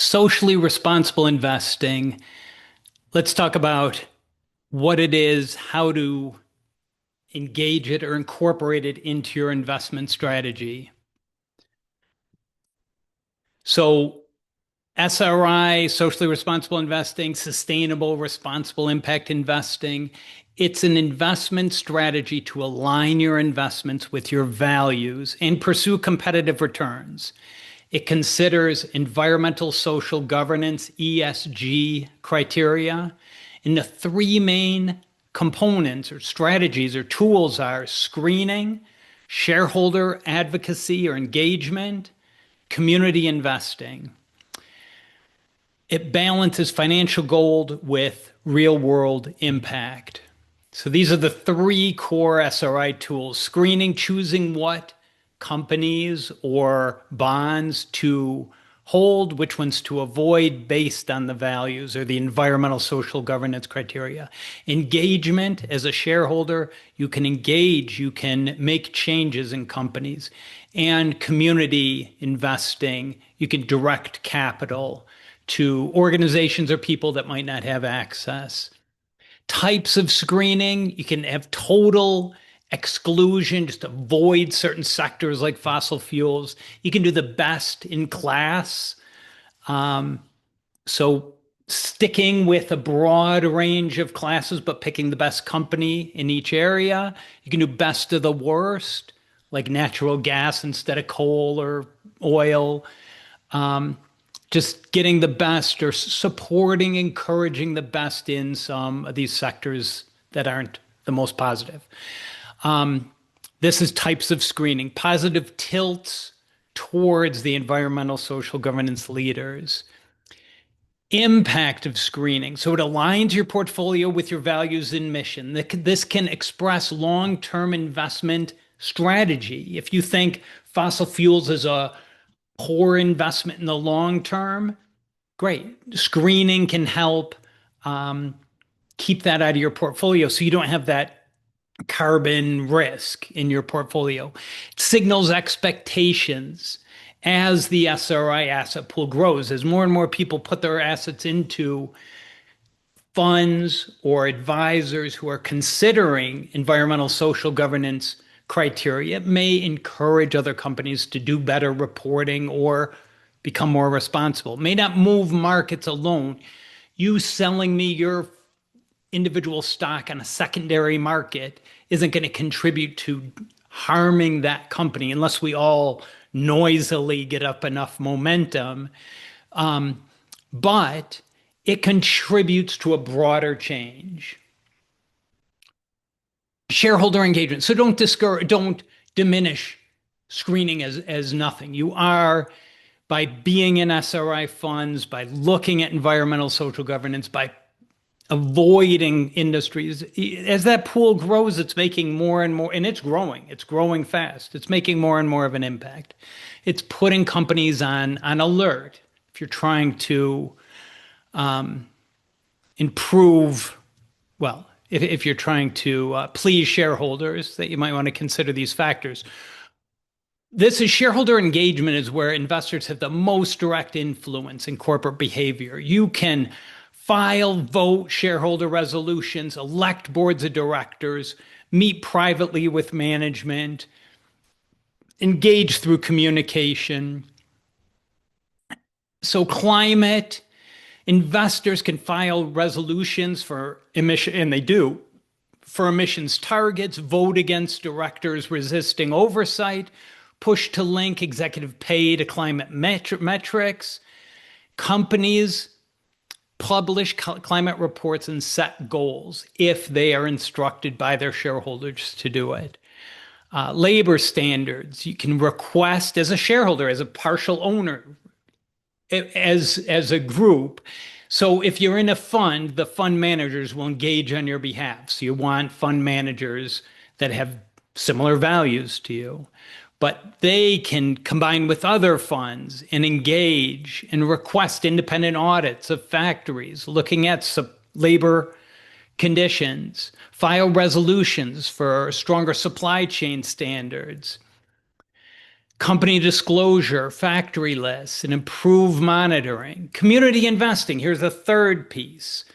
Socially responsible investing. Let's talk about what it is, how to engage it or incorporate it into your investment strategy. So, SRI, socially responsible investing, sustainable, responsible impact investing. It's an investment strategy to align your investments with your values and pursue competitive returns. It considers environmental, social governance, ESG criteria. And the three main components or strategies or tools are screening, shareholder advocacy or engagement, community investing. It balances financial gold with real world impact. So these are the three core SRI tools: screening, choosing what companies or bonds to hold, which ones to avoid based on the values or the environmental social governance criteria. Engagement, as a shareholder, you can engage, you can make changes in companies. And community investing, you can direct capital to organizations or people that might not have access. Types of screening, you can have total exclusion, just avoid certain sectors like fossil fuels. You can do the best in class. So sticking with a broad range of classes, but picking the best company in each area. You can do best of the worst, like natural gas instead of coal or oil. Just getting the best or supporting, encouraging the best in some of these sectors that aren't the most positive. This is types of screening: positive tilts towards the environmental social governance leaders. Impact of screening. So it aligns your portfolio with your values and mission. This can express long-term investment strategy. If you think fossil fuels is a poor investment in the long term, great. Screening can help keep that out of your portfolio so you don't have that carbon risk in your portfolio. It signals expectations as the SRI asset pool grows, as more and more people put their assets into funds or advisors who are considering environmental social governance criteria. It may encourage other companies to do better reporting or become more responsible. It may not move markets alone. You selling me your individual stock on a secondary market isn't going to contribute to harming that company unless we all noisily get up enough momentum. But it contributes to a broader change. Shareholder engagement. So don't diminish screening as nothing. You are, by being in SRI funds, by looking at environmental social governance, by avoiding industries. As that pool grows, it's making more and more, and it's growing fast. It's making more and more of an impact. It's putting companies on alert. If you're trying to improve, well, if you're trying to please shareholders, that you might want to consider these factors. This is shareholder engagement is where investors have the most direct influence in corporate behavior. You can file, vote shareholder resolutions, elect boards of directors, meet privately with management, engage through communication. So climate, investors can file resolutions for emission, and they do, for emissions targets, vote against directors resisting oversight, push to link executive pay to climate metrics. Companies publish climate reports and set goals if they are instructed by their shareholders to do it. Labor standards, you can request as a shareholder, as a partial owner, as a group. So if you're in a fund, the fund managers will engage on your behalf. So you want fund managers that have similar values to you. But they can combine with other funds and engage and request independent audits of factories, looking at labor conditions, file resolutions for stronger supply chain standards. company disclosure, factory lists, and improve monitoring. Community investing. Here's a third piece.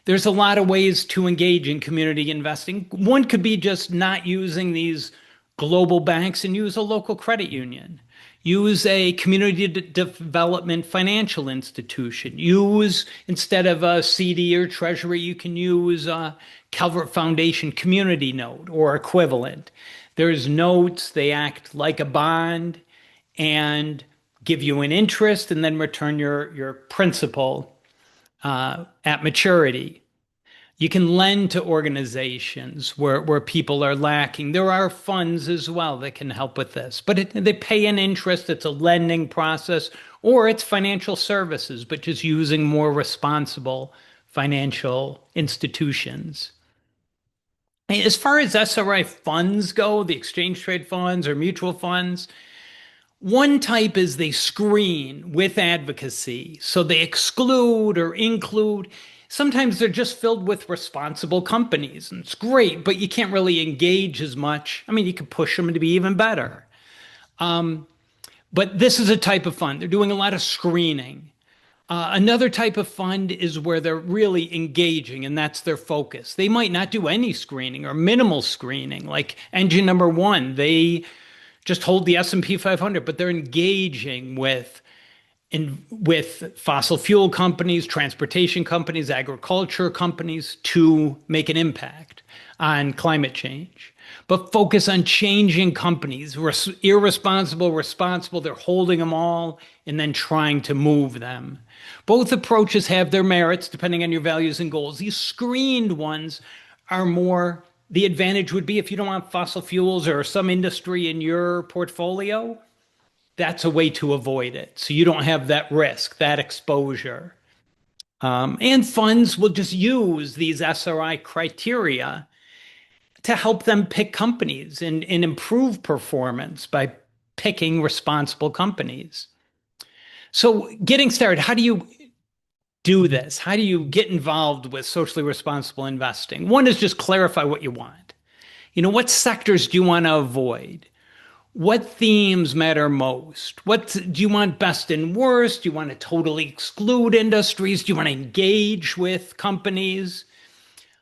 There's a lot of ways to engage in community investing. One could be just not using these global banks and use a local credit union. Use a community development financial institution. Use, instead of a CD or treasury, you can use a Calvert Foundation community note or equivalent. There's notes, they act like a bond and give you an interest and then return your principal at maturity. You can lend to organizations where people are lacking. There are funds as well that can help with this, but they pay an interest. It's a lending process, or it's financial services, but just using more responsible financial institutions. As far as SRI funds go, the exchange trade funds or mutual funds, one type is they screen with advocacy. So they exclude or include. Sometimes they're just filled with responsible companies, and it's great, but you can't really engage as much. I mean, you could push them to be even better. But this is a type of fund. They're doing a lot of screening. Another type of fund is where they're really engaging, and that's their focus. They might not do any screening or minimal screening, like engine number one. They just hold the S&P 500, but they're engaging with fossil fuel companies, transportation companies, agriculture companies to make an impact on climate change. But focus on changing companies, irresponsible, responsible, they're holding them all and then trying to move them. Both approaches have their merits depending on your values and goals. These screened ones are more, the advantage would be if you don't want fossil fuels or some industry in your portfolio, that's a way to avoid it. So you don't have that risk, that exposure. And funds will just use these SRI criteria to help them pick companies and improve performance by picking responsible companies. So getting started, how do you do this? How do you get involved with socially responsible investing? One is just clarify what you want. What sectors do you want to avoid? What themes matter most? What do you want best and worst? Do you want to totally exclude industries? Do you want to engage with companies?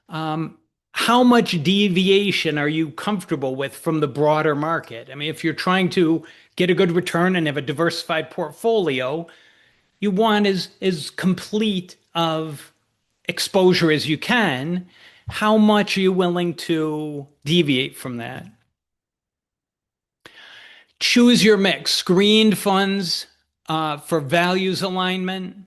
How much deviation are you comfortable with from the broader market? I mean, if you're trying to get a good return and have a diversified portfolio, you want as complete of exposure as you can. How much are you willing to deviate from that? Choose your mix. Screened funds for values alignment,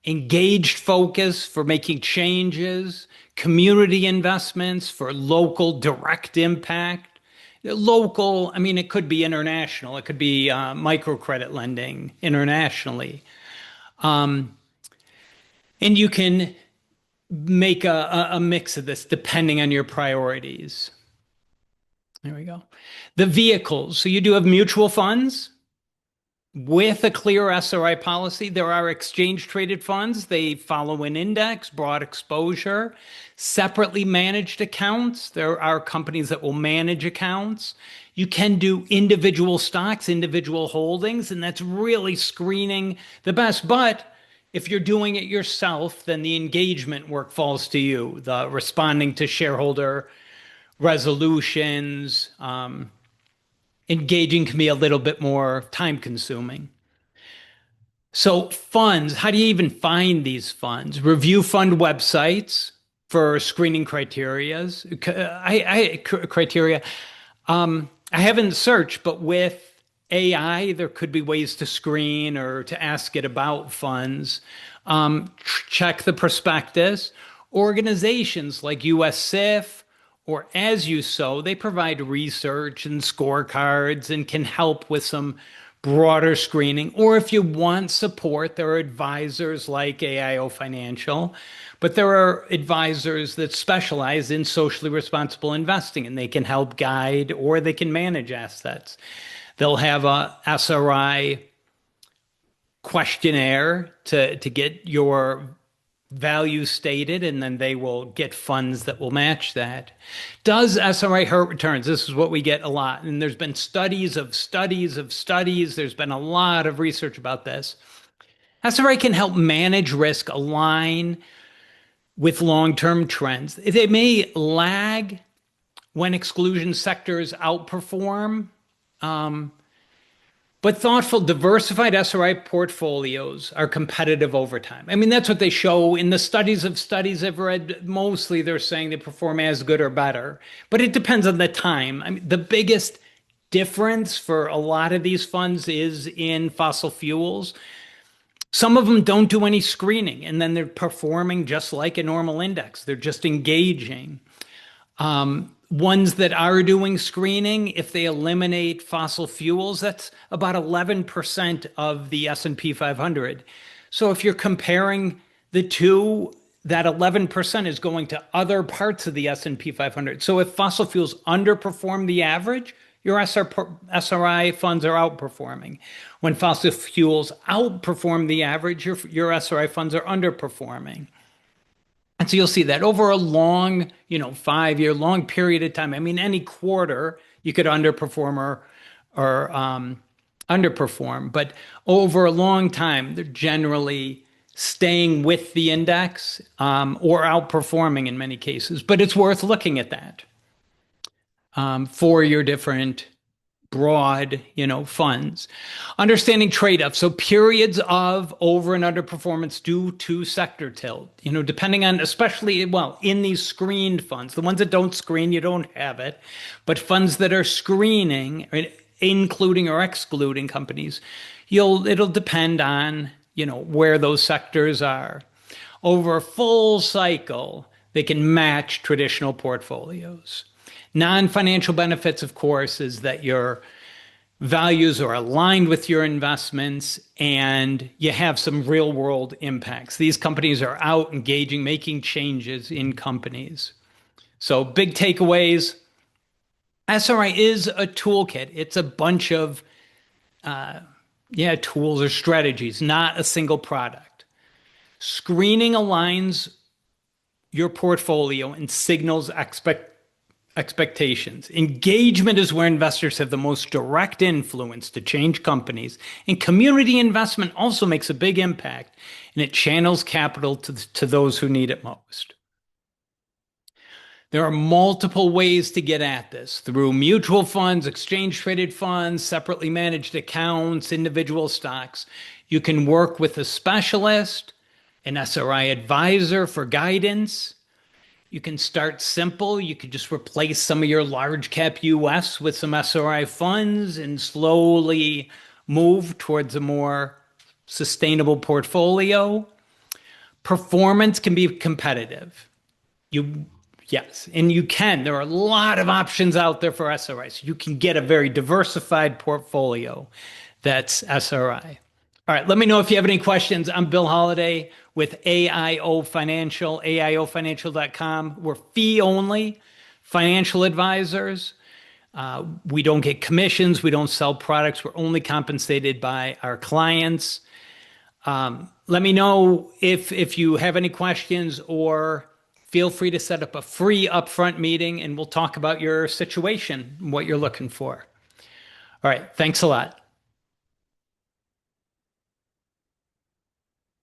engaged focus for making changes, community investments for local direct impact. Local, I mean, it could be international. It could be microcredit lending internationally. And you can make a mix of this depending on your priorities. There we go. The vehicles. So you do have mutual funds with a clear SRI policy. There are exchange traded funds. They follow an index, broad exposure, separately managed accounts. There are companies that will manage accounts. You can do individual stocks, individual holdings, and that's really screening the best. But if you're doing it yourself, then the engagement work falls to you, the responding to shareholder resolutions. Engaging can be a little bit more time consuming. So funds, how do you even find these funds? Review fund websites for screening criteria. I haven't searched, but with AI, there could be ways to screen or to ask it about funds. Check the prospectus. Organizations like US SIF or As You Sow, they provide research and scorecards and can help with some broader screening. Or if you want support, there are advisors like AIO Financial, but there are advisors that specialize in socially responsible investing, and they can help guide or they can manage assets. They'll have a SRI questionnaire to get your value stated, and then they will get funds that will match that. Does SRI hurt returns? This is what we get a lot. And there's been studies of studies of studies. There's been a lot of research about this. SRI can help manage risk, align with long-term trends. They may lag when exclusion sectors outperform. But thoughtful, diversified SRI portfolios are competitive over time. I mean, that's what they show in the studies of studies I've read. Mostly they're saying they perform as good or better, but it depends on the time. I mean, the biggest difference for a lot of these funds is in fossil fuels. Some of them don't do any screening, and then they're performing just like a normal index. They're just engaging. Ones that are doing screening, if they eliminate fossil fuels, that's about 11% of the S&P 500. So if you're comparing the two, that 11% is going to other parts of the S&P 500. So if fossil fuels underperform the average, your SRI funds are outperforming. When fossil fuels outperform the average, your SRI funds are underperforming. And so you'll see that over a long, 5-year long period of time. I mean, any quarter you could underperform or underperform, but over a long time, they're generally staying with the index or outperforming in many cases. But it's worth looking at that for your different broad, funds. Understanding trade-offs. So periods of over and underperformance due to sector tilt, depending on, especially, in these screened funds, the ones that don't screen, you don't have it, but funds that are screening, including or excluding companies, it'll depend on, where those sectors are. Over a full cycle, they can match traditional portfolios. Non-financial benefits, of course, is that your values are aligned with your investments and you have some real world impacts. These companies are out engaging, making changes in companies. So big takeaways. SRI is a toolkit. It's a bunch of tools or strategies, not a single product. Screening aligns your portfolio and signals expectations. Engagement is where investors have the most direct influence to change companies. And community investment also makes a big impact, and it channels capital to those who need it most. There are multiple ways to get at this through mutual funds, exchange traded funds, separately managed accounts, individual stocks. You can work with a specialist, an SRI advisor for guidance. You can start simple. You could just replace some of your large cap US with some SRI funds and slowly move towards a more sustainable portfolio. Performance can be competitive. Yes, and you can. There are a lot of options out there for SRI. So you can get a very diversified portfolio that's SRI. All right, let me know if you have any questions. I'm Bill Holliday with AIO Financial, AIOfinancial.com. We're fee-only financial advisors. We don't get commissions. We don't sell products. We're only compensated by our clients. Let me know if you have any questions, or feel free to set up a free upfront meeting and we'll talk about your situation and what you're looking for. All right, thanks a lot.